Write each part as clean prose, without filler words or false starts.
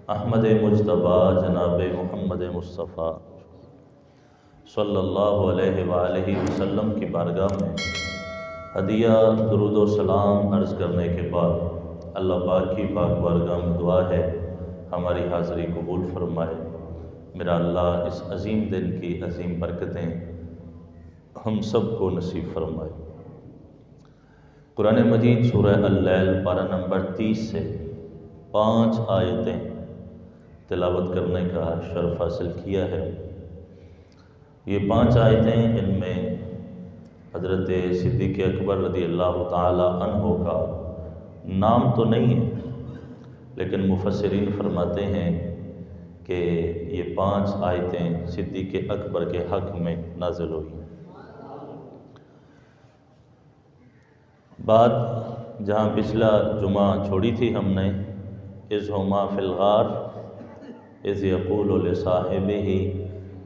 احمد مجتبی جناب محمد مصطفیٰ صلی اللہ علیہ وآلہ وسلم کی بارگاہ میں ہدیہ درود و سلام عرض کرنے کے بعد اللہ پاک کی پاک بارگاہ میں دعا ہے ہماری حاضری قبول فرمائے۔ میرا اللہ اس عظیم دن کی عظیم برکتیں ہم سب کو نصیب فرمائے۔ قرآن مجید سورہ اللیل پارہ نمبر 30 سے 5 آیتیں تلاوت کرنے کا شرف حاصل کیا ہے۔ یہ 5 آیتیں ان میں حضرت صدیق اکبر رضی اللہ تعالی عنہ کا نام تو نہیں ہے، لیکن مفسرین فرماتے ہیں کہ یہ 5 آیتیں صدیق اکبر کے حق میں نازل ہوئی۔ بات جہاں پچھلا جمعہ چھوڑی تھی ہم نے، اذ ہما فی الغار اذ یقول لصاحبہ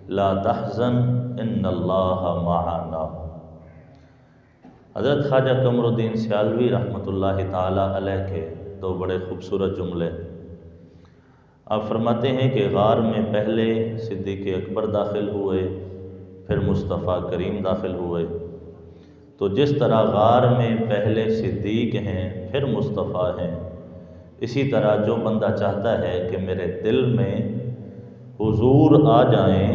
لا تحزن ان اللہ معنا۔ حضرت خواجہ قمر الدین سیالوی رحمۃ اللہ تعالی علیہ کے 2 بڑے خوبصورت جملے۔ آپ فرماتے ہیں کہ غار میں پہلے صدیق اکبر داخل ہوئے، پھر مصطفیٰ کریم داخل ہوئے، تو جس طرح غار میں پہلے صدیق ہیں پھر مصطفیٰ ہیں، اسی طرح جو بندہ چاہتا ہے کہ میرے دل میں حضور آ جائیں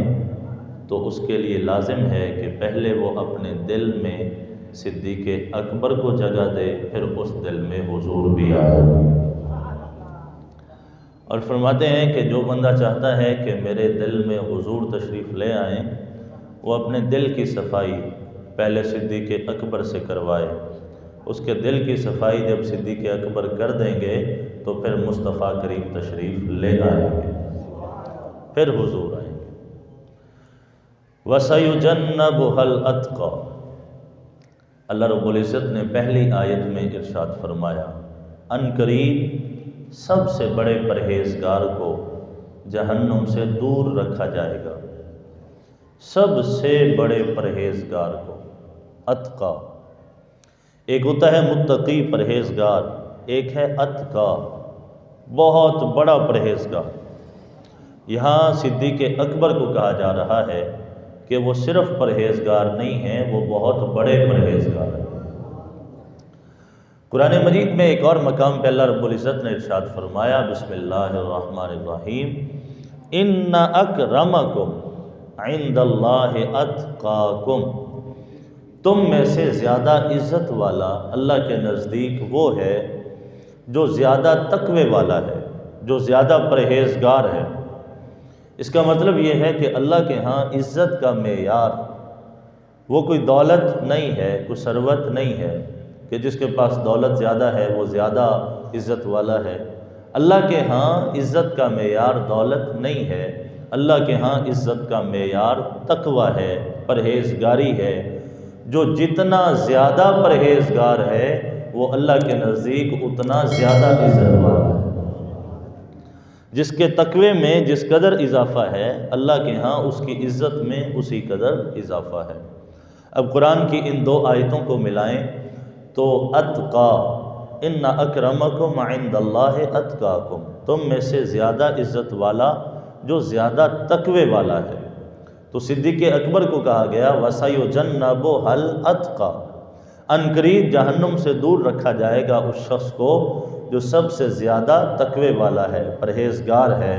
تو اس کے لیے لازم ہے کہ پہلے وہ اپنے دل میں صدیق اکبر کو جگہ دے، پھر اس دل میں حضور بھی آ جائے۔ اور فرماتے ہیں کہ جو بندہ چاہتا ہے کہ میرے دل میں حضور تشریف لے آئیں، وہ اپنے دل کی صفائی پہلے صدیق اکبر سے کروائے۔ اس کے دل کی صفائی جب صدیق اکبر کر دیں گے تو پھر مصطفیٰ کریم تشریف لے آئیں گے، پھر حضور آئیں گے۔ وَسَيُجَنَّبُهَا الْأَتْقَى۔ اللہ رب العزت نے پہلی آیت میں ارشاد فرمایا، ان قریب سب سے بڑے پرہیزگار کو جہنم سے دور رکھا جائے گا۔ سب سے بڑے پرہیزگار کو، اتقا۔ ایک ہوتا ہے متقی پرہیزگار، ایک ہے اتقا، بہت بڑا پرہیزگار۔ یہاں صدیق اکبر کو کہا جا رہا ہے کہ وہ صرف پرہیزگار نہیں ہیں، وہ بہت بڑے پرہیزگار ہیں۔ قرآن مجید میں ایک اور مقام پہ اللہ رب العزت نے ارشاد فرمایا، بسم اللہ الرحمن الرحیم، ان اکرمکم عند اللہ اتقاکم۔ تم میں سے زیادہ عزت والا اللہ کے نزدیک وہ ہے جو زیادہ تقوی والا ہے، جو زیادہ پرہیزگار ہے۔ اس کا مطلب یہ ہے کہ اللہ کے ہاں عزت کا معیار وہ کوئی دولت نہیں ہے، کوئی ثروت نہیں ہے کہ جس کے پاس دولت زیادہ ہے وہ زیادہ عزت والا ہے۔ اللہ کے ہاں عزت کا معیار دولت نہیں ہے، اللہ کے ہاں عزت کا معیار تقوی ہے، پرہیزگاری ہے۔ جو جتنا زیادہ پرہیزگار ہے وہ اللہ کے نزدیک اتنا زیادہ عزت والا ہے۔ جس کے تقوی میں جس قدر اضافہ ہے، اللہ کے ہاں اس کی عزت میں اسی قدر اضافہ ہے۔ اب قرآن کی ان 2 آیتوں کو ملائیں تو اتقا، ان اکرمکم عند اللہ اتقاکم، تم میں سے زیادہ عزت والا جو زیادہ تقوی والا ہے۔ تو صدیق اکبر کو کہا گیا وَسَيُجَنَّبُهَا الْأَتْقَى، ان قریب جہنم سے دور رکھا جائے گا اس شخص کو جو سب سے زیادہ تقوی والا ہے، پرہیزگار ہے۔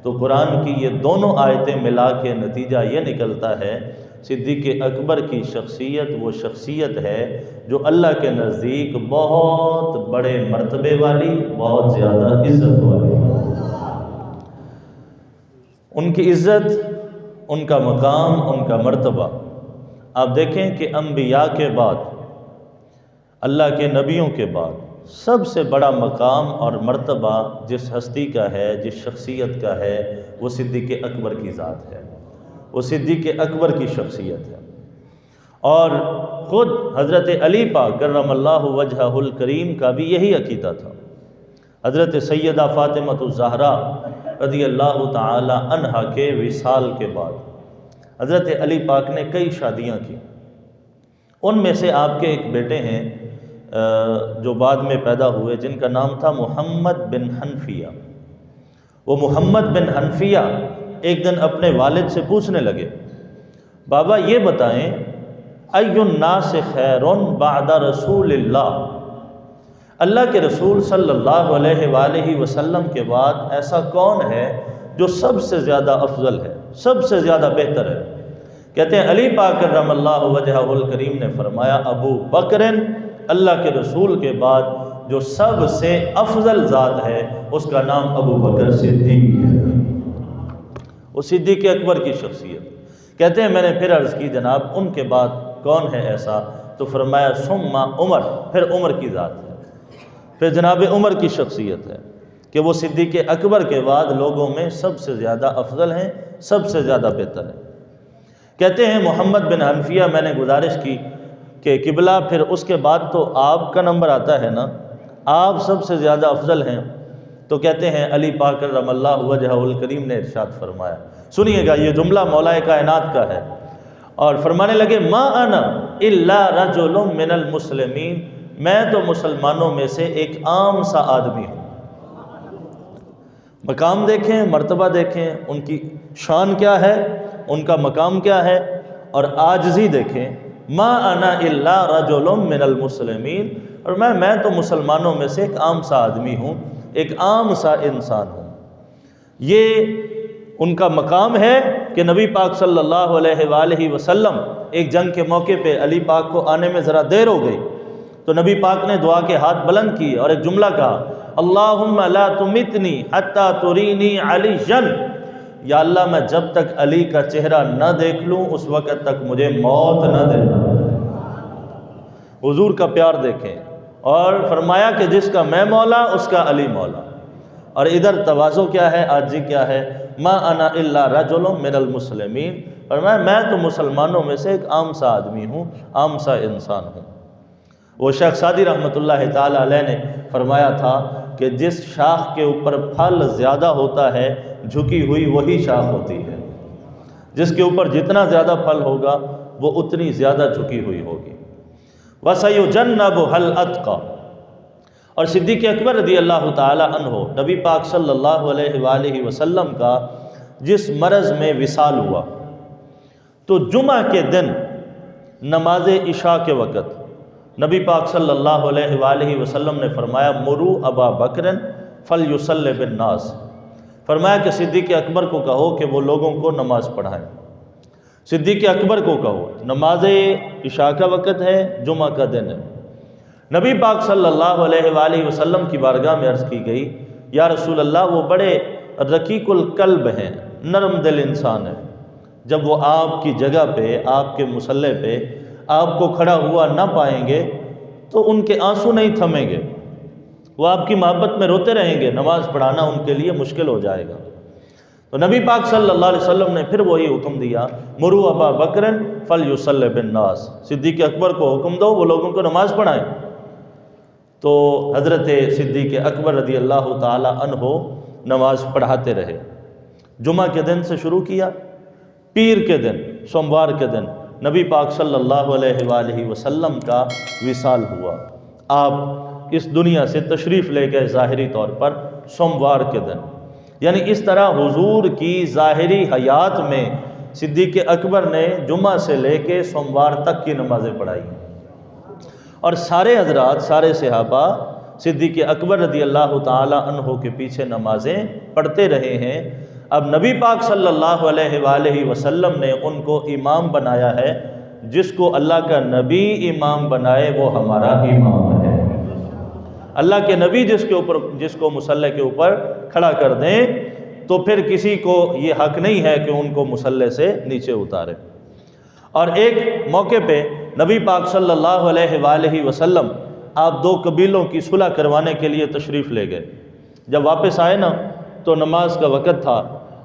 تو قرآن کی یہ دونوں آیتیں ملا کے نتیجہ یہ نکلتا ہے، صدیق اکبر کی شخصیت وہ شخصیت ہے جو اللہ کے نزدیک بہت بڑے مرتبے والی، بہت زیادہ عزت والی۔ ان کی عزت، ان کا مقام، ان کا مرتبہ۔ آپ دیکھیں کہ انبیاء کے بعد، اللہ کے نبیوں کے بعد سب سے بڑا مقام اور مرتبہ جس ہستی کا ہے، جس شخصیت کا ہے، وہ صدیق اکبر کی ذات ہے، وہ صدیق اکبر کی شخصیت ہے۔ اور خود حضرت علی پاک کرم اللہ وجہہ الکریم کا بھی یہی عقیدہ تھا۔ حضرت سیدہ فاطمہ الزہرا رضی اللہ تعالی عنہا کے وصال کے بعد حضرت علی پاک نے کئی شادیاں کی۔ ان میں سے آپ کے ایک بیٹے ہیں جو بعد میں پیدا ہوئے، جن کا نام تھا محمد بن حنفیہ۔ وہ محمد بن حنفیہ ایک دن اپنے والد سے پوچھنے لگے، بابا یہ بتائیں ای الناس خیر بعد رسول اللہ کے رسول صلی اللہ علیہ وآلہ وسلم کے بعد ایسا کون ہے جو سب سے زیادہ افضل ہے، سب سے زیادہ بہتر ہے؟ کہتے ہیں علی پاک کرم اللہ وجہہ الکریم نے فرمایا ابو بکر، اللہ کے رسول کے بعد جو سب سے افضل ذات ہے اس کا نام ابو بکر صدیق ہے، وہ صدیق اکبر کی شخصیت۔ کہتے ہیں میں نے پھر عرض کی جناب ان کے بعد کون ہے ایسا؟ تو فرمایا ثم عمر، پھر عمر کی ذات ہے، پھر جناب عمر کی شخصیت ہے کہ وہ صدیق اکبر کے بعد لوگوں میں سب سے زیادہ افضل ہیں، سب سے زیادہ بہتر ہیں۔ کہتے ہیں محمد بن حنفیہ میں نے گزارش کی کہ قبلہ پھر اس کے بعد تو آپ کا نمبر آتا ہے نا، آپ سب سے زیادہ افضل ہیں، تو کہتے ہیں علی پاک کرم اللہ وجہہ الکریم نے ارشاد فرمایا، سنیے گا یہ جملہ مولا کائنات کا ہے، اور فرمانے لگے ما انا الا رجل من المسلمین، میں تو مسلمانوں میں سے ایک عام سا آدمی ہوں۔ مقام دیکھیں، مرتبہ دیکھیں، ان کی شان کیا ہے، ان کا مقام کیا ہے، اور عاجزی دیکھیں، ما انا الا رجل من المسلمین، اور میں تو مسلمانوں میں سے ایک عام سا آدمی ہوں، ایک عام سا انسان ہوں۔ یہ ان کا مقام ہے کہ نبی پاک صلی اللہ علیہ وآلہ وسلم ایک جنگ کے موقع پہ علی پاک کو آنے میں ذرا دیر ہو گئی، تو نبی پاک نے دعا کے ہاتھ بلند کیے اور ایک جملہ کہا، اللہم لا تمتنی حتی ترینی علی جن، یا اللہ میں جب تک علی کا چہرہ نہ دیکھ لوں اس وقت تک مجھے موت نہ دینا۔ حضور کا پیار دیکھیں، اور فرمایا کہ جس کا میں مولا اس کا علی مولا، اور ادھر تواضع کیا ہے، عاجزی کیا ہے، ما انا الا رجل من المسلمین، اور میں تو مسلمانوں میں سے ایک عام سا آدمی ہوں، عام سا انسان ہوں۔ وہ شیخ سعدی رحمۃ اللہ تعالی علیہ نے فرمایا تھا کہ جس شاخ کے اوپر پھل زیادہ ہوتا ہے جھکی ہوئی وہی شاخ ہوتی ہے، جس کے اوپر جتنا زیادہ پھل ہوگا وہ اتنی زیادہ جھکی ہوئی ہوگی۔ وَسَيُجَنَّبُهَا الْأَتْقَى، اور صدیق اکبر رضی اللہ تعالی عنہ نبی پاک صلی اللہ علیہ وآلہ وسلم کا جس مرض میں وصال ہوا تو جمعہ کے دن نماز عشاء کے وقت نبی پاک صلی اللہ علیہ وآلہ وسلم نے فرمایا مرو ابا بکر فلیصلی بالناس، فرمایا کہ صدیق اکبر کو کہو کہ وہ لوگوں کو نماز پڑھائیں۔ صدیق اکبر کو کہو، نماز عشاء کا وقت ہے، جمعہ کا دن ہے۔ نبی پاک صلی اللہ علیہ وآلہ وسلم کی بارگاہ میں عرض کی گئی، یا رسول اللہ وہ بڑے رقیق القلب ہیں، نرم دل انسان ہیں، جب وہ آپ کی جگہ پہ، آپ کے مصلی پہ آپ کو کھڑا ہوا نہ پائیں گے تو ان کے آنسو نہیں تھمیں گے، وہ آپ کی محبت میں روتے رہیں گے، نماز پڑھانا ان کے لیے مشکل ہو جائے گا۔ تو نبی پاک صلی اللہ علیہ وسلم نے پھر وہی حکم دیا، مرو ابا بکر فلیصلی بالناس، صدیق اکبر کو حکم دو وہ لوگوں کو نماز پڑھائیں۔ تو حضرت صدیق اکبر رضی اللہ تعالی عنہ نماز پڑھاتے رہے، جمعہ کے دن سے شروع کیا، پیر کے دن، سوموار کے دن نبی پاک صلی اللہ علیہ وآلہ وسلم کا وصال ہوا، آپ اس دنیا سے تشریف لے گئے ظاہری طور پر سوموار کے دن۔ یعنی اس طرح حضور کی ظاہری حیات میں صدیق اکبر نے جمعہ سے لے کے سوموار تک کی نمازیں پڑھائی، اور سارے حضرات، سارے صحابہ صدیق اکبر رضی اللہ تعالی عنہ کے پیچھے نمازیں پڑھتے رہے ہیں۔ اب نبی پاک صلی اللہ علیہ وآلہ وسلم نے ان کو امام بنایا ہے، جس کو اللہ کا نبی امام بنائے وہ ہمارا امام ہے۔ اللہ کے نبی جس کو مصلی کے اوپر کھڑا کر دیں تو پھر کسی کو یہ حق نہیں ہے کہ ان کو مصلی سے نیچے اتارے۔ اور ایک موقع پہ نبی پاک صلی اللہ علیہ وآلہ وسلم آپ دو قبیلوں کی صلح کروانے کے لیے تشریف لے گئے۔ جب واپس آئے نا تو نماز کا وقت تھا،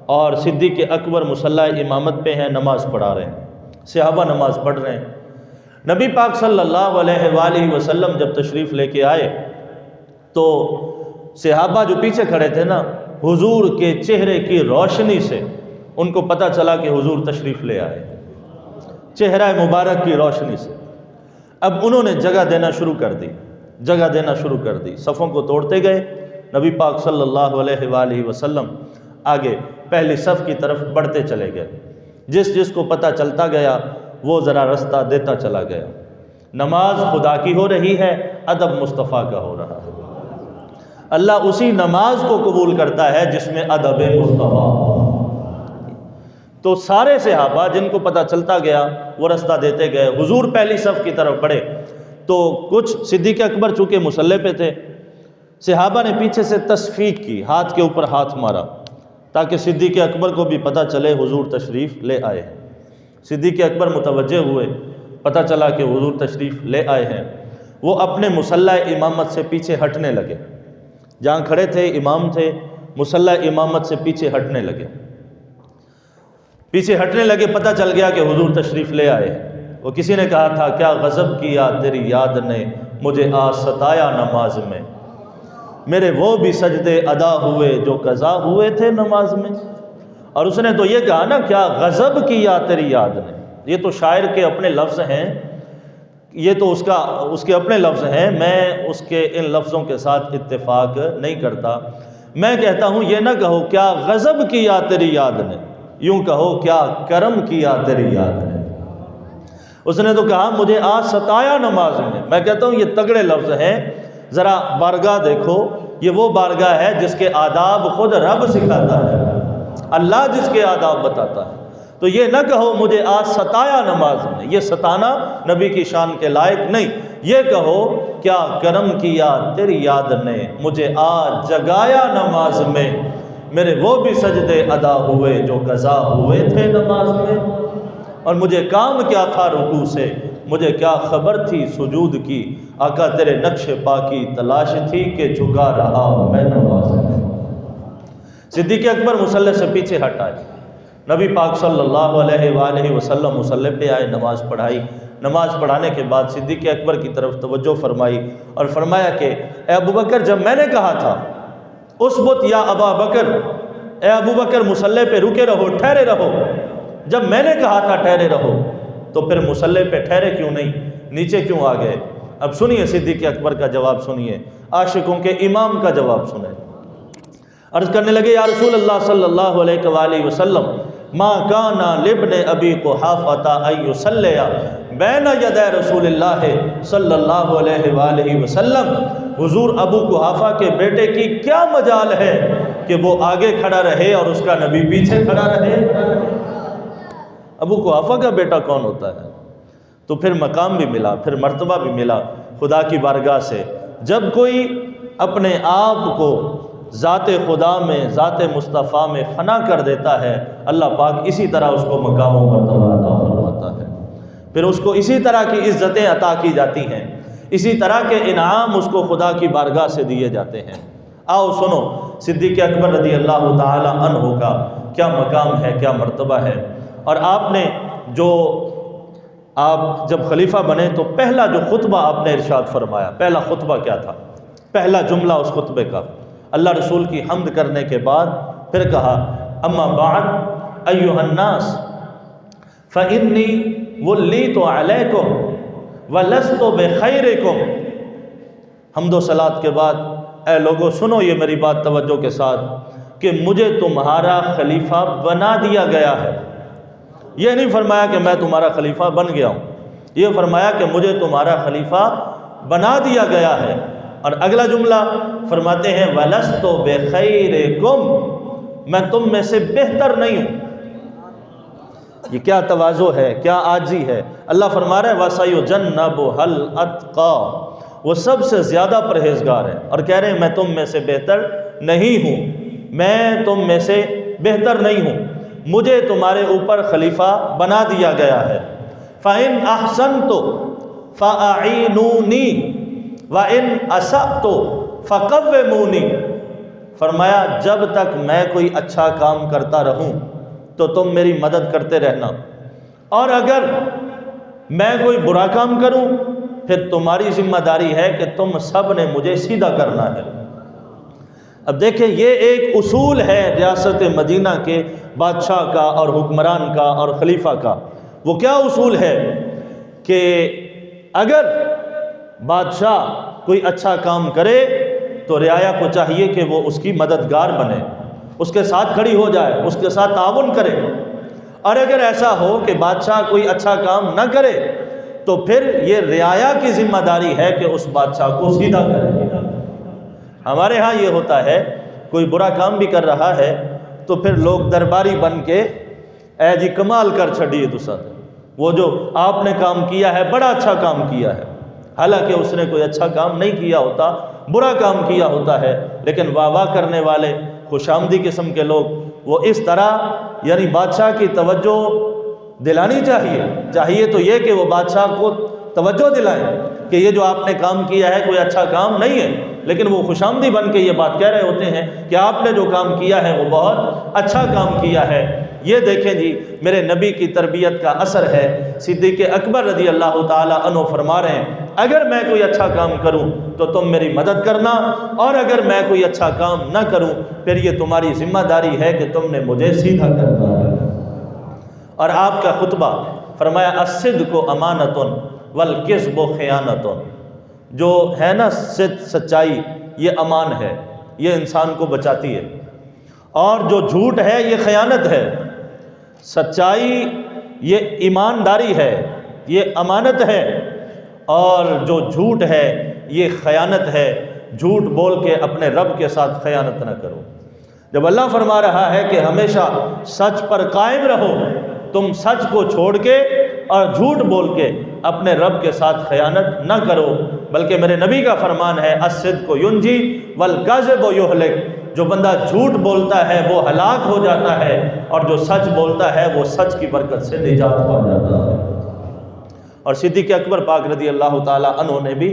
اور صدیق اکبر مصلی امامت پہ ہیں، نماز پڑھا رہے ہیں، صحابہ نماز پڑھ رہے ہیں۔ نبی پاک صلی اللہ علیہ وآلہ وسلم جب تشریف لے کے آئے تو صحابہ جو پیچھے کھڑے تھے نا، حضور کے چہرے کی روشنی سے ان کو پتہ چلا کہ حضور تشریف لے آئے، چہرہ مبارک کی روشنی سے۔ اب انہوں نے جگہ دینا شروع کر دی، جگہ دینا شروع کر دی، صفوں کو توڑتے گئے، نبی پاک صلی اللہ علیہ وآلہ وسلم آگے پہلی صف کی طرف بڑھتے چلے گئے. جس جس کو پتہ چلتا گیا وہ ذرا رستہ دیتا چلا گیا. نماز خدا کی ہو رہی ہے، ادب مصطفیٰ کا ہو رہا ہے. اللہ اسی نماز کو قبول کرتا ہے جس میں ادب مصطفیٰ. تو سارے صحابہ جن کو پتہ چلتا گیا وہ رستہ دیتے گئے. حضور پہلی صف کی طرف بڑھے تو کچھ صدیق اکبر چونکہ مصلی پہ تھے، صحابہ نے پیچھے سے تصفیق کی، ہاتھ کے اوپر ہاتھ مارا تاکہ صدیق اکبر کو بھی پتہ چلے حضور تشریف لے آئے ہیں. صدیق اکبر متوجہ ہوئے، پتہ چلا کہ حضور تشریف لے آئے ہیں. وہ اپنے مصلی امامت سے پیچھے ہٹنے لگے. جہاں کھڑے تھے امام تھے، مصلی امامت سے پیچھے ہٹنے لگے. پیچھے ہٹنے لگے، پتہ چل گیا کہ حضور تشریف لے آئے. وہ کسی نے کہا تھا کیا غضب کیا تیری یاد نے مجھے آج ستایا نماز میں، میرے وہ بھی سجدے ادا ہوئے جو قضا ہوئے تھے نماز میں. اور اس نے تو یہ کہا نا کیا غضب کیا تیری یاد نے. یہ تو شاعر کے اپنے لفظ ہیں، یہ تو اس کے اپنے لفظ ہیں. میں اس کے ان لفظوں کے ساتھ اتفاق نہیں کرتا. میں کہتا ہوں یہ نہ کہو کیا غضب کیا تیری یاد نے، یوں کہو کیا کرم کیا تیری یاد نے. اس نے تو کہا مجھے آج ستایا نماز میں. میں کہتا ہوں یہ تگڑے لفظ ہیں. ذرا بارگاہ دیکھو، یہ وہ بارگاہ ہے جس کے آداب خود رب سکھاتا ہے، اللہ جس کے آداب بتاتا ہے. تو یہ نہ کہو مجھے آج ستایا نماز میں، یہ ستانا نبی کی شان کے لائق نہیں. یہ کہو کیا کرم کیا تیری یاد نے مجھے آج جگایا نماز میں، میرے وہ بھی سجدے ادا ہوئے جو قضا ہوئے تھے نماز میں. اور مجھے کام کیا تھا رکوع سے، مجھے کیا خبر تھی سجود کی، آقا تیرے نقش پاکی تلاش تھی کہ جھکا رہا میں نماز میں. صدیق اکبر مصلی سے پیچھے ہٹ آئے. نبی پاک صلی اللہ علیہ وآلہ وسلم مصلی پہ آئے، نماز پڑھائی. نماز پڑھانے کے بعد صدیق اکبر کی طرف توجہ فرمائی اور فرمایا کہ اے ابو بکر، جب میں نے کہا تھا اسبت یا ابا بکر، اے ابو بکر مصلی پہ رکے رہو، ٹھہرے رہو، جب میں نے کہا تھا ٹھہرے رہو تو پھر مصلی پہ ٹھہرے کیوں نہیں، نیچے کیوں آ گئے؟ اب سنیے صدیق اکبر کا جواب سنیے، عاشقوں کے امام کا جواب سنیں. عرض کرنے لگے یا رسول اللہ صلی اللہ علیہ وآلہ وسلم ما کان لابن ابی قحافہ ان یصلی بین یدی رسول اللہ صلی اللہ علیہ وآلہ وسلم. حضور ابو قحافہ کے بیٹے کی کیا مجال ہے کہ وہ آگے کھڑا رہے اور اس کا نبی پیچھے کھڑا رہے؟ ابو قحافہ کا بیٹا کون ہوتا ہے؟ تو پھر مقام بھی ملا، پھر مرتبہ بھی ملا خدا کی بارگاہ سے. جب کوئی اپنے آپ کو ذات خدا میں، ذات مصطفیٰ میں فنا کر دیتا ہے، اللہ پاک اسی طرح اس کو مقام و مرتبہ عطا فرماتا ہے. پھر اس کو اسی طرح کی عزتیں عطا کی جاتی ہیں، اسی طرح کے انعام اس کو خدا کی بارگاہ سے دیے جاتے ہیں. آؤ سنو صدیق اکبر رضی اللہ تعالی عنہ کا کیا مقام ہے، کیا مرتبہ ہے. اور آپ نے آپ جب خلیفہ بنے تو پہلا جو خطبہ آپ نے ارشاد فرمایا، پہلا خطبہ کیا تھا؟ پہلا جملہ اس خطبے کا اللہ رسول کی حمد کرنے کے بعد پھر کہا اما بعد ایھا الناس فانی ولیت علیکم ولست بخیرکم. حمد و صلات کے بعد اے لوگو سنو یہ میری بات توجہ کے ساتھ کہ مجھے تمہارا خلیفہ بنا دیا گیا ہے. یہ نہیں فرمایا کہ میں تمہارا خلیفہ بن گیا ہوں، یہ فرمایا کہ مجھے تمہارا خلیفہ بنا دیا گیا ہے. اور اگلا جملہ فرماتے ہیں وَلَسْتُ بِخَيْرِكُمْ، میں تم میں سے بہتر نہیں ہوں. یہ کیا تواضع ہے، کیا عاجزی ہے. اللہ فرما رہا ہے وَسَيُجَنَّبُهَا الْأَتْقَى، وہ سب سے زیادہ پرہیزگار ہے. اور کہہ رہے ہیں میں تم میں سے بہتر نہیں ہوں، میں تم میں سے بہتر نہیں ہوں، مجھے تمہارے اوپر خلیفہ بنا دیا گیا ہے. فَإِنْ أَحْسَنْتُ فَأَعِينُونِي وَإِنْ أَسَأْتُ فَقَوِّمُونِي. فرمایا جب تک میں کوئی اچھا کام کرتا رہوں تو تم میری مدد کرتے رہنا، اور اگر میں کوئی برا کام کروں پھر تمہاری ذمہ داری ہے کہ تم سب نے مجھے سیدھا کرنا ہے. اب دیکھیں یہ ایک اصول ہے ریاست مدینہ کے بادشاہ کا اور حکمران کا اور خلیفہ کا. وہ کیا اصول ہے کہ اگر بادشاہ کوئی اچھا کام کرے تو رعایا کو چاہیے کہ وہ اس کی مددگار بنے، اس کے ساتھ کھڑی ہو جائے، اس کے ساتھ تعاون کرے۔ اور اگر ایسا ہو کہ بادشاہ کوئی اچھا کام نہ کرے تو پھر یہ رعایا کی ذمہ داری ہے کہ اس بادشاہ کو سیدھا کرے۔ ہمارے ہاں یہ ہوتا ہے، کوئی برا کام بھی کر رہا ہے تو پھر لوگ درباری بن کے اے جی کمال کر چھڑیے تسا، وہ جو آپ نے کام کیا ہے بڑا اچھا کام کیا ہے، حالانکہ اس نے کوئی اچھا کام نہیں کیا ہوتا، برا کام کیا ہوتا ہے، لیکن واہ واہ کرنے والے خوش آمدی قسم کے لوگ وہ اس طرح یعنی بادشاہ کی توجہ دلانی چاہیے تو یہ کہ وہ بادشاہ کو توجہ دلائیں کہ یہ جو آپ نے کام کیا ہے کوئی اچھا کام نہیں ہے، لیکن وہ خوش آمدی بن کے یہ بات کہہ رہے ہوتے ہیں کہ آپ نے جو کام کیا ہے وہ بہت اچھا کام کیا ہے۔ یہ دیکھیں جی میرے نبی کی تربیت کا اثر ہے۔ صدیق اکبر رضی اللہ تعالی عنہ فرما رہے ہیں اگر میں کوئی اچھا کام کروں تو تم میری مدد کرنا، اور اگر میں کوئی اچھا کام نہ کروں پھر یہ تمہاری ذمہ داری ہے کہ تم نے مجھے سیدھا کرنا ہے۔ اور آپ کا خطبہ فرمایا الصدق امانۃ والکذب خیانۃ، جو ہے نا سچائی یہ امان ہے، یہ انسان کو بچاتی ہے، اور جو جھوٹ ہے یہ خیانت ہے۔ سچائی یہ ایمانداری ہے، یہ امانت ہے، اور جو جھوٹ ہے یہ خیانت ہے۔ جھوٹ بول کے اپنے رب کے ساتھ خیانت نہ کرو۔ جب اللہ فرما رہا ہے کہ ہمیشہ سچ پر قائم رہو، تم سچ کو چھوڑ کے اور جھوٹ بول کے اپنے رب کے ساتھ خیانت نہ کرو، بلکہ میرے نبی کا فرمان ہے الصدق ینجی والکذب یہلک، جو بندہ جھوٹ بولتا ہے وہ ہلاک ہو جاتا ہے، اور جو سچ بولتا ہے وہ سچ کی برکت سے نجات پا جاتا ہے۔ اور صدیق اکبر پاک رضی اللہ تعالی عنہ نے بھی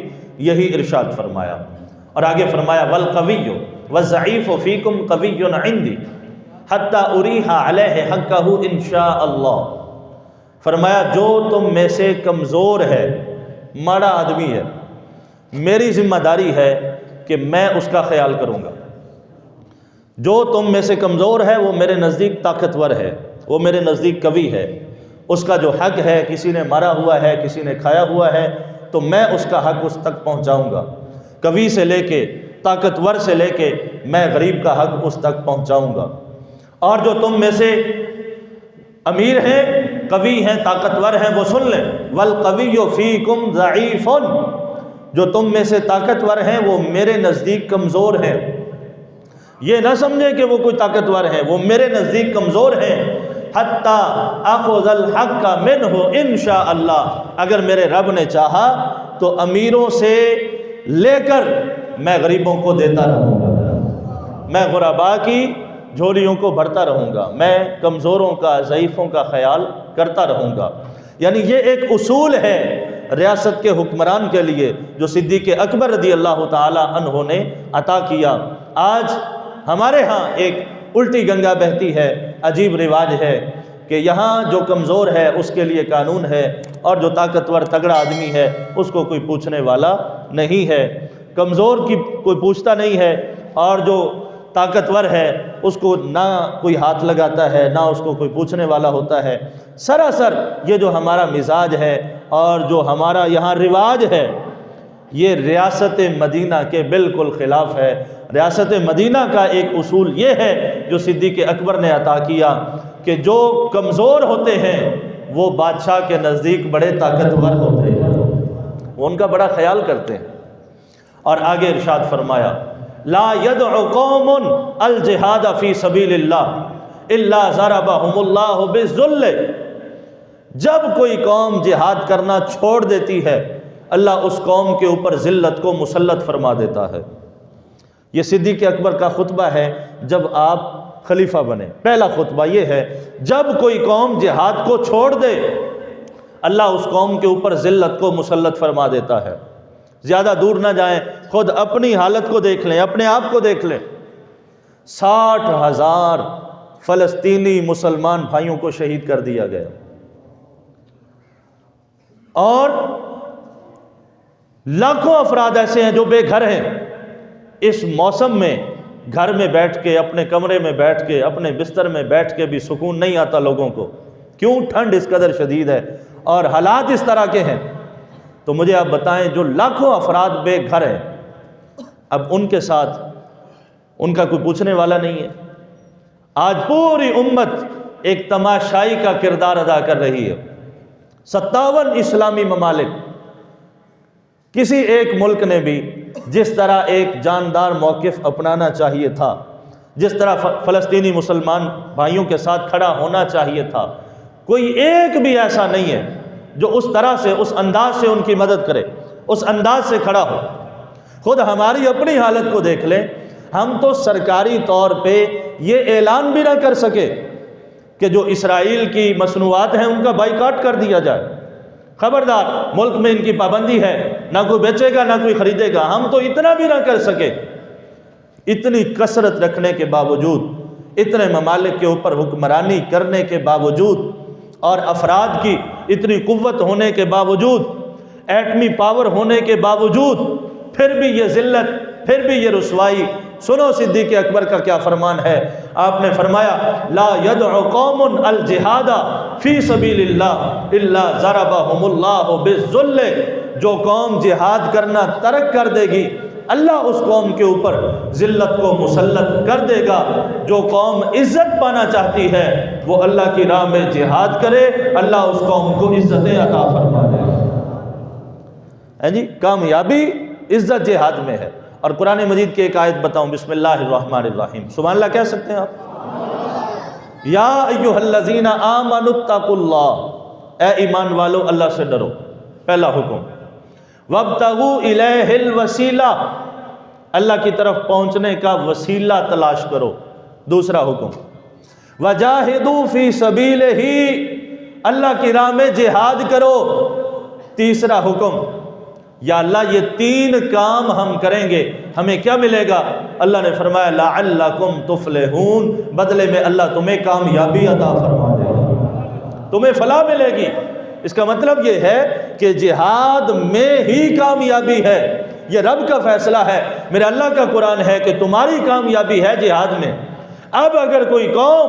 یہی ارشاد فرمایا، اور آگے فرمایا والقوی والضعیف فیکم قوی عندی حتی اریح علیہ حقہ انشاء اللہ۔ فرمایا جو تم میں سے کمزور ہے، ماڑا آدمی ہے، میری ذمہ داری ہے کہ میں اس کا خیال کروں گا۔ جو تم میں سے کمزور ہے وہ میرے نزدیک طاقتور ہے، وہ میرے نزدیک قوی ہے، اس کا جو حق ہے، کسی نے مارا ہوا ہے، کسی نے کھایا ہوا ہے، تو میں اس کا حق اس تک پہنچاؤں گا۔ قوی سے لے کے طاقتور سے لے کے میں غریب کا حق اس تک پہنچاؤں گا۔ اور جو تم میں سے امیر ہیں، قوی ہیں، طاقتور ہیں، وہ سن لیں والقوی فیکم ضعیف، جو تم میں سے طاقتور ہیں وہ میرے نزدیک کمزور ہیں۔ یہ نہ سمجھیں کہ وہ کوئی طاقتور ہیں، وہ میرے نزدیک کمزور ہیں۔ حتی اخذ الحق منہ انشاء اللہ، اگر میرے رب نے چاہا تو امیروں سے لے کر میں غریبوں کو دیتا رہوں گا، میں غرباء کی جھولیوں کو بھرتا رہوں گا، میں کمزوروں کا، ضعیفوں کا خیال کرتا رہوں گا۔ یعنی یہ ایک اصول ہے ریاست کے حکمران کے لیے جو صدیق اکبر رضی اللہ تعالی عنہ نے عطا کیا۔ آج ہمارے ہاں ایک الٹی گنگا بہتی ہے، عجیب رواج ہے کہ یہاں جو کمزور ہے اس کے لیے قانون ہے، اور جو طاقتور تگڑا آدمی ہے اس کو کوئی پوچھنے والا نہیں ہے۔ کمزور کی کوئی پوچھتا نہیں ہے، اور جو طاقتور ہے اس کو نہ کوئی ہاتھ لگاتا ہے، نہ اس کو کوئی پوچھنے والا ہوتا ہے۔ سراسر یہ جو ہمارا مزاج ہے اور جو ہمارا یہاں رواج ہے یہ ریاست مدینہ کے بالکل خلاف ہے۔ ریاست مدینہ کا ایک اصول یہ ہے جو صدیق اکبر نے عطا کیا کہ جو کمزور ہوتے ہیں وہ بادشاہ کے نزدیک بڑے طاقتور ہوتے ہیں، وہ ان کا بڑا خیال کرتے ہیں۔ اور آگے ارشاد فرمایا لا يدع قوم الجہاد فی سبیل اللہ الا ضربهم اللہ بالذل، جب کوئی قوم جہاد کرنا چھوڑ دیتی ہے اللہ اس قوم کے اوپر ذلت کو مسلط فرما دیتا ہے۔ یہ صدیق اکبر کا خطبہ ہے جب آپ خلیفہ بنے، پہلا خطبہ یہ ہے جب کوئی قوم جہاد کو چھوڑ دے اللہ اس قوم کے اوپر ذلت کو مسلط فرما دیتا ہے۔ زیادہ دور نہ جائیں، خود اپنی حالت کو دیکھ لیں، اپنے آپ کو دیکھ لیں۔ 60,000 فلسطینی مسلمان بھائیوں کو شہید کر دیا گیا، اور لاکھوں افراد ایسے ہیں جو بے گھر ہیں۔ اس موسم میں گھر میں بیٹھ کے، اپنے کمرے میں بیٹھ کے، اپنے بستر میں بیٹھ کے بھی سکون نہیں آتا لوگوں کو، کیوں؟ ٹھنڈ اس قدر شدید ہے اور حالات اس طرح کے ہیں۔ تو مجھے آپ بتائیں جو لاکھوں افراد بے گھر ہیں، اب ان کے ساتھ ان کا کوئی پوچھنے والا نہیں ہے۔ آج پوری امت ایک تماشائی کا کردار ادا کر رہی ہے۔ 57 اسلامی ممالک، کسی ایک ملک نے بھی جس طرح ایک جاندار موقف اپنانا چاہیے تھا، جس طرح فلسطینی مسلمان بھائیوں کے ساتھ کھڑا ہونا چاہیے تھا، کوئی ایک بھی ایسا نہیں ہے جو اس طرح سے، اس انداز سے ان کی مدد کرے، اس انداز سے کھڑا ہو۔ خود ہماری اپنی حالت کو دیکھ لیں، ہم تو سرکاری طور پہ یہ اعلان بھی نہ کر سکے کہ جو اسرائیل کی مصنوعات ہیں ان کا بائیکاٹ کر دیا جائے، خبردار ملک میں ان کی پابندی ہے، نہ کوئی بیچے گا نہ کوئی خریدے گا۔ ہم تو اتنا بھی نہ کر سکے۔ اتنی کثرت رکھنے کے باوجود، اتنے ممالک کے اوپر حکمرانی کرنے کے باوجود، اور افراد کی اتنی قوت ہونے کے باوجود، ایٹمی پاور ہونے کے باوجود، پھر بھی یہ ذلت، پھر بھی یہ رسوائی۔ سنو صدیق اکبر کا کیا فرمان ہے۔ آپ نے فرمایا لا يدعو قوم الجہاد فی سبیل اللہ الا ضربهم اللہ بالذل۔ جو قوم جہاد کرنا ترک کر دے گی، اللہ اس قوم کے اوپر ذلت کو مسلط کر دے گا۔ جو قوم عزت پانا چاہتی ہے وہ اللہ کی راہ میں جہاد کرے، اللہ اس قوم کو عزتیں عطا فرما دے گا۔ جی کامیابی عزت جہاد میں ہے۔ اور قرآن مجید کی ایک آیت بتاؤں، بسم اللہ الرحمن الرحیم، سبحان اللہ کہہ سکتے ہیں آپ؟ یا ایھا الذین آمنوا اتقوا اللہ، اے ایمان والو اللہ سے ڈرو، پہلا حکم۔ وابتغوا الیہ الوسیلہ، اللہ کی طرف پہنچنے کا وسیلہ تلاش کرو، دوسرا حکم۔ وجاہدوا فی سبیلہ، اللہ کی راہ میں جہاد کرو، تیسرا حکم۔ یا اللہ یہ 3 کام ہم کریں گے ہمیں کیا ملے گا؟ اللہ نے فرمایا لعلکم تفلحون، بدلے میں اللہ تمہیں کامیابی عطا فرما دے گا، تمہیں فلاح ملے گی۔ اس کا مطلب یہ ہے کہ جہاد میں ہی کامیابی ہے، یہ رب کا فیصلہ ہے، میرے اللہ کا قرآن ہے کہ تمہاری کامیابی ہے جہاد میں۔ اب اگر کوئی قوم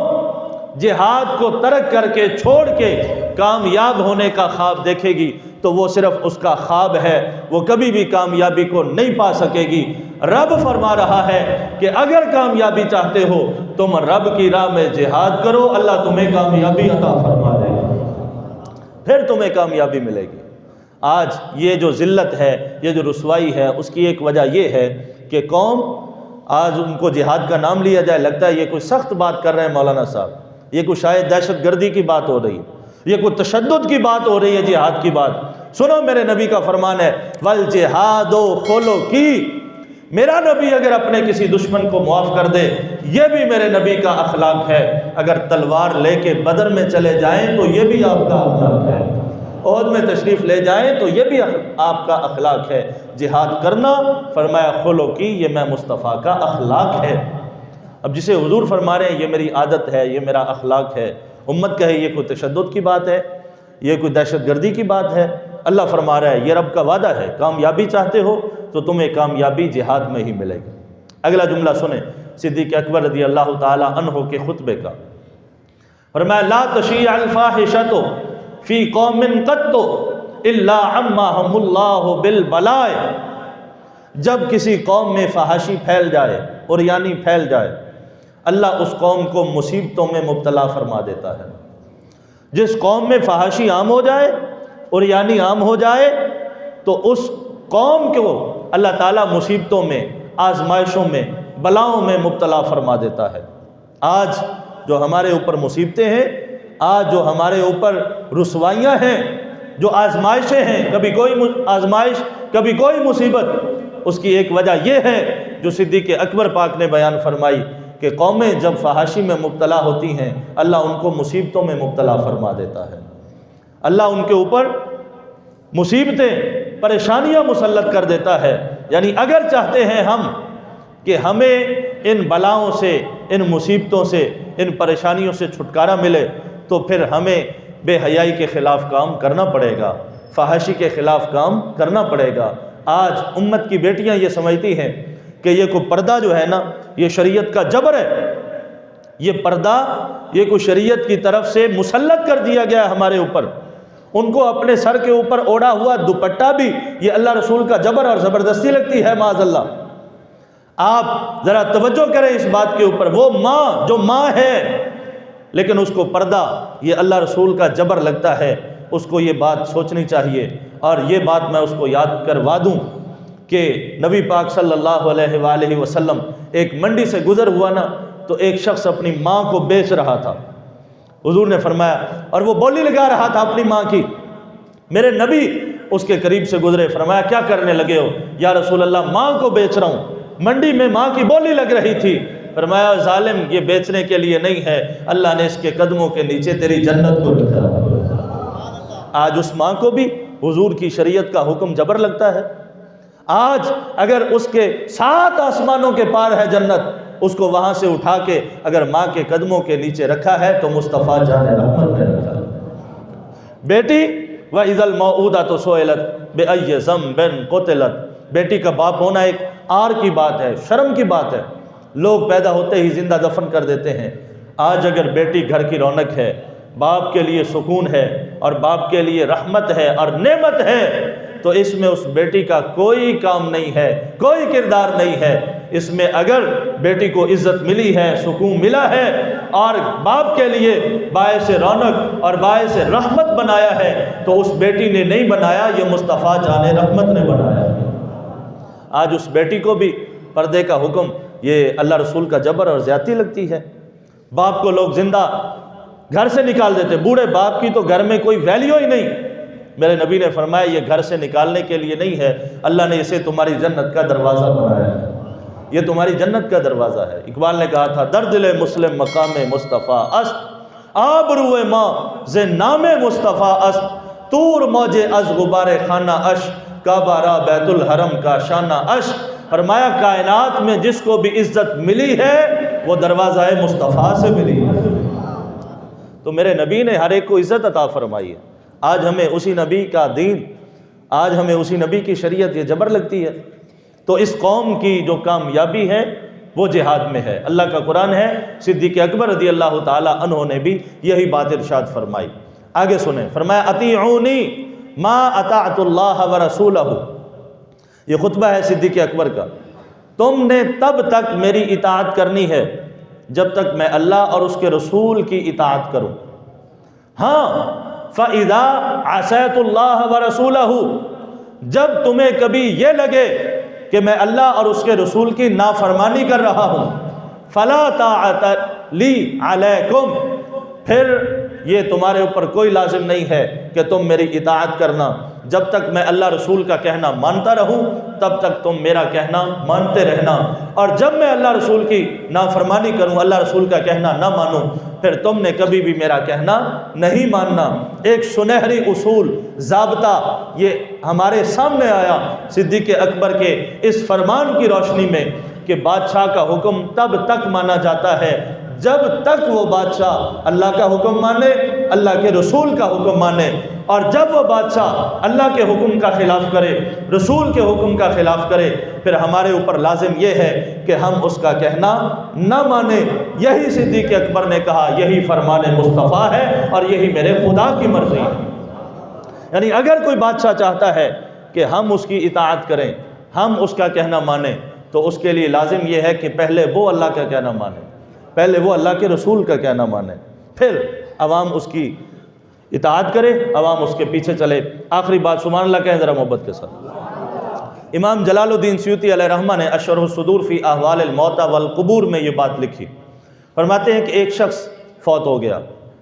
جہاد کو ترک کر کے، چھوڑ کے کامیاب ہونے کا خواب دیکھے گی تو وہ صرف اس کا خواب ہے، وہ کبھی بھی کامیابی کو نہیں پا سکے گی۔ رب فرما رہا ہے کہ اگر کامیابی چاہتے ہو تم رب کی راہ میں جہاد کرو، اللہ تمہیں کامیابی عطا فرما دے گا، پھر تمہیں کامیابی ملے گی۔ آج یہ جو ذلت ہے، یہ جو رسوائی ہے، اس کی ایک وجہ یہ ہے کہ قوم، آج ان کو جہاد کا نام لیا جائے، لگتا ہے یہ کوئی سخت بات کر رہے ہیں مولانا صاحب، یہ کوئی شاید دہشت گردی کی بات ہو رہی ہے، یہ کوئی تشدد کی بات ہو رہی ہے، جہاد کی بات۔ سنو میرے نبی کا فرمان ہے والجہاد خلقی، میرا نبی اگر اپنے کسی دشمن کو معاف کر دے، یہ بھی میرے نبی کا اخلاق ہے۔ اگر تلوار لے کے بدر میں چلے جائیں تو یہ بھی آپ کا اخلاق ہے، احد میں تشریف لے جائیں تو یہ بھی آپ کا اخلاق ہے۔ جہاد کرنا، فرمایا خلقی، یہ میں مصطفیٰ کا اخلاق ہے۔ اب جسے حضور فرما رہے ہیں یہ میری عادت ہے، یہ میرا اخلاق ہے، امت کہے یہ کوئی تشدد کی بات ہے، یہ کوئی دہشت گردی کی بات ہے، اللہ فرما رہا ہے یہ رب کا وعدہ ہے، کامیابی چاہتے ہو تو تمہیں کامیابی جہاد میں ہی ملے گی۔ اگلا جملہ سنیں صدیق اکبر رضی اللہ تعالی عنہ کے خطبے کا، فرمایا لا تشیع الفاحشۃ فی قوم قط الا عمهم اللہ بالبلاء۔ جب کسی قوم میں فحاشی پھیل جائے اور یعنی پھیل جائے، اللہ اس قوم کو مصیبتوں میں مبتلا فرما دیتا ہے۔ جس قوم میں فحاشی عام ہو جائے اور یعنی عام ہو جائے تو اس قوم کو اللہ تعالیٰ مصیبتوں میں، آزمائشوں میں، بلاؤں میں مبتلا فرما دیتا ہے۔ آج جو ہمارے اوپر مصیبتیں ہیں، آج جو ہمارے اوپر رسوائیاں ہیں، جو آزمائشیں ہیں، کبھی کوئی آزمائش کبھی کوئی مصیبت، اس کی ایک وجہ یہ ہے جو صدیق اکبر پاک نے بیان فرمائی کہ قومیں جب فحاشی میں مبتلا ہوتی ہیں اللہ ان کو مصیبتوں میں مبتلا فرما دیتا ہے، اللہ ان کے اوپر مصیبتیں، پریشانیاں مسلط کر دیتا ہے۔ یعنی اگر چاہتے ہیں ہم کہ ہمیں ان بلاؤں سے، ان مصیبتوں سے، ان پریشانیوں سے چھٹکارا ملے تو پھر ہمیں بے حیائی کے خلاف کام کرنا پڑے گا، فحاشی کے خلاف کام کرنا پڑے گا۔ آج امت کی بیٹیاں یہ سمجھتی ہیں کہ یہ کوئی پردہ جو ہے نا یہ شریعت کا جبر ہے، یہ پردہ یہ کوئی شریعت کی طرف سے مسلط کر دیا گیا ہے ہمارے اوپر۔ ان کو اپنے سر کے اوپر اوڑھا ہوا دوپٹہ بھی یہ اللہ رسول کا جبر اور زبردستی لگتی ہے، معاذ اللہ۔ آپ ذرا توجہ کریں اس بات کے اوپر، وہ ماں جو ماں ہے لیکن اس کو پردہ یہ اللہ رسول کا جبر لگتا ہے، اس کو یہ بات سوچنی چاہیے۔ اور یہ بات میں اس کو یاد کروا دوں کہ نبی پاک صلی اللہ علیہ وآلہ وسلم ایک منڈی سے گزر ہوا نا، تو ایک شخص اپنی ماں کو بیچ رہا تھا۔ حضور نے فرمایا، اور وہ بولی لگا رہا تھا اپنی ماں کی، میرے نبی اس کے قریب سے گزرے، فرمایا کیا کرنے لگے ہو؟ یا رسول اللہ ماں کو بیچ رہا ہوں، منڈی میں ماں کی بولی لگ رہی تھی۔ فرمایا ظالم، یہ بیچنے کے لیے نہیں ہے، اللہ نے اس کے قدموں کے نیچے تیری جنت کو لکھا۔ آج اس ماں کو بھی حضور کی شریعت کا حکم جبر لگتا ہے۔ آج اگر اس کے 7 آسمانوں کے پار ہے جنت، اس کو وہاں سے اٹھا کے اگر ماں کے قدموں کے نیچے رکھا ہے تو مصطفیٰ جان رحمت نے رکھا ہے۔ بیٹی وَإِذَا الْمَوْءُودَةُ سُئِلَتْ بِأَيِّ ذَنبٍ قُتِلَتْ، بیٹی کا باپ ہونا ایک عار کی بات ہے، شرم کی بات ہے، لوگ پیدا ہوتے ہی زندہ دفن کر دیتے ہیں۔ آج اگر بیٹی گھر کی رونق ہے، باپ کے لیے سکون ہے اور باپ کے لیے رحمت ہے اور نعمت ہے، تو اس میں اس بیٹی کا کوئی کام نہیں ہے، کوئی کردار نہیں ہے۔ اس میں اگر بیٹی کو عزت ملی ہے، سکون ملا ہے اور باپ کے لیے باعث رونق اور باعث رحمت بنایا ہے، تو اس بیٹی نے نہیں بنایا، یہ مصطفیٰ جان رحمت نے بنایا ہے۔ آج اس بیٹی کو بھی پردے کا حکم یہ اللہ رسول کا جبر اور زیادتی لگتی ہے۔ باپ کو لوگ زندہ گھر سے نکال دیتے، بوڑھے باپ کی تو گھر میں کوئی ویلیو ہی نہیں۔ میرے نبی نے فرمایا یہ گھر سے نکالنے کے لیے نہیں ہے، اللہ نے اسے تمہاری جنت کا دروازہ بنایا ہے، یہ تمہاری جنت کا دروازہ ہے۔ اقبال نے کہا تھا، در دل مسلم مقام مصطفیٰ است، آبروئے ماں ز نام مصطفیٰ است، تور موجے از غبار خانہ اش، کعبہ را بیت الحرم کا شانہ اش۔ فرمایا کائنات میں جس کو بھی عزت ملی ہے وہ دروازہ مصطفیٰ سے ملی ہے۔ تو میرے نبی نے ہر ایک کو عزت عطا فرمائی ہے۔ آج ہمیں اسی نبی کا دین، آج ہمیں اسی نبی کی شریعت یہ جبر لگتی ہے۔ تو اس قوم کی جو کامیابی ہے وہ جہاد میں ہے۔ اللہ کا قرآن ہے، صدیق اکبر رضی اللہ تعالی عنہ نے بھی یہی بات ارشاد فرمائی۔ آگے سنیں، فرمایا اطیعونی ما اطاعت اللہ ورسولہ، یہ خطبہ ہے صدیق اکبر کا، تم نے تب تک میری اطاعت کرنی ہے جب تک میں اللہ اور اس کے رسول کی اطاعت کروں۔ ہاں فَإِذَا عَصَيْتُ اللَّهَ وَرَسُولَهُ، جب تمہیں کبھی یہ لگے کہ میں اللہ اور اس کے رسول کی نافرمانی کر رہا ہوں، فَلَا طَاعَةَ لِي عَلَيْكُمْ، پھر یہ تمہارے اوپر کوئی لازم نہیں ہے کہ تم میری اطاعت کرنا۔ جب تک میں اللہ رسول کا کہنا مانتا رہوں تب تک تم میرا کہنا مانتے رہنا، اور جب میں اللہ رسول کی نافرمانی کروں، اللہ رسول کا کہنا نہ مانوں، پھر تم نے کبھی بھی میرا کہنا نہیں ماننا۔ ایک سنہری اصول، ضابطہ یہ ہمارے سامنے آیا صدیق اکبر کے اس فرمان کی روشنی میں کہ بادشاہ کا حکم تب تک مانا جاتا ہے جب تک وہ بادشاہ اللہ کا حکم مانے، اللہ کے رسول کا حکم مانے، اور جب وہ بادشاہ اللہ کے حکم کا خلاف کرے، رسول کے حکم کا خلاف کرے، پھر ہمارے اوپر لازم یہ ہے کہ ہم اس کا کہنا نہ مانیں۔ یہی صدیق اکبر نے کہا یہی فرمان مصطفیٰ ہے اور یہی میرے خدا کی مرضی ہے۔ یعنی اگر کوئی بادشاہ چاہتا ہے کہ ہم اس کی اطاعت کریں، ہم اس کا کہنا مانیں، تو اس کے لیے لازم یہ ہے کہ پہلے وہ اللہ کا کہنا مانے، پہلے وہ اللہ کے رسول کا کہنا مانے، پھر عوام اس کی اطاعت کرے، عوام اس کے پیچھے چلے۔ آخری بات سبحان اللہ کہیں ذرا محبت کے ساتھ۔ امام جلال الدین سیوطی علیہ رحمہ نے الشرح الصدور فی احوال الموتى والقبور میں یہ بات لکھی، فرماتے ہیں کہ ایک شخص فوت ہو گیا،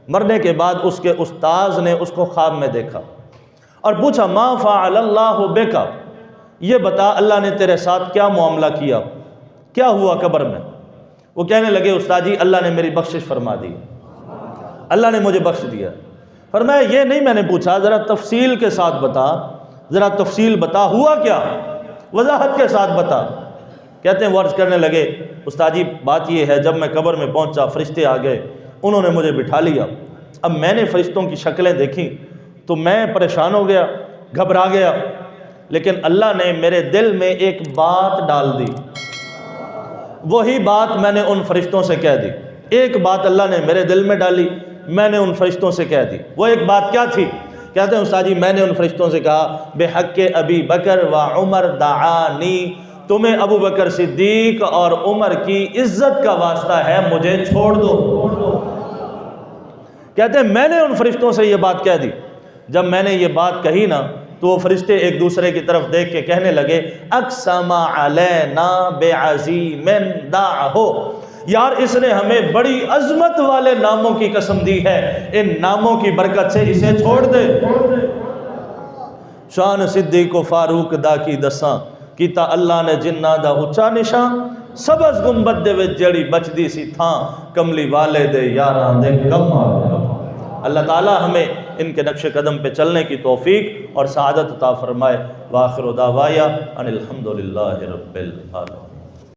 مرنے کے بعد اس کے استاذ نے اس کو خواب میں دیکھا اور پوچھا ما فعل اللہ بک، یہ بتا اللہ نے تیرے ساتھ کیا معاملہ کیا، کیا ہوا قبر میں؟ وہ کہنے لگے استاد جی اللہ نے میری بخشش فرما دی، اللہ نے مجھے بخش دیا۔ فرمایا یہ نہیں میں نے پوچھا، ذرا تفصیل کے ساتھ بتا، ذرا تفصیل بتا، ہوا کیا، وضاحت کے ساتھ بتا۔ کہتے ہیں وہ عرض کرنے لگے استاد جی بات یہ ہے، جب میں قبر میں پہنچا فرشتے آ گئے، انہوں نے مجھے بٹھا لیا، اب میں نے فرشتوں کی شکلیں دیکھیں تو میں پریشان ہو گیا، گھبرا گیا، لیکن اللہ نے میرے دل میں ایک بات ڈال دی، وہی بات میں نے ان فرشتوں سے کہہ دی۔ ایک بات اللہ نے میرے دل میں ڈالی، میں نے ان فرشتوں سے کہہ دی۔ وہ ایک بات کیا تھی؟ کہتے ہیں استاد جی میں نے ان فرشتوں سے کہا بحق ابی بکر و عمر دعانی تمہیں ابو بکر صدیق اور عمر کی عزت کا واسطہ ہے، مجھے چھوڑ دو۔ کہتے ہیں میں نے ان فرشتوں سے یہ بات کہہ دی، جب میں نے یہ بات کہی نا تو وہ فرشتے ایک دوسرے کی طرف دیکھ کے کہنے لگے اقسم علینا بعظیم دعہ، یار اس نے ہمیں بڑی عظمت والے ناموں کی قسم دی ہے، ان ناموں کی برکت سے اسے چھوڑ دے۔ شان صدیق و فاروق دا کی دساں کیتا اللہ نے جنہ دا اچا نشان، سبز گنبد دے وچ جڑی بچدی سی تھاں، کملی والے دے یاراں دے کم آ گیا۔ اللہ تعالیٰ ہمیں ان کے نقش قدم پہ چلنے کی توفیق اور سعادت عطا فرمائے۔ وآخر دعوایا ان الحمدللہ رب العالمین۔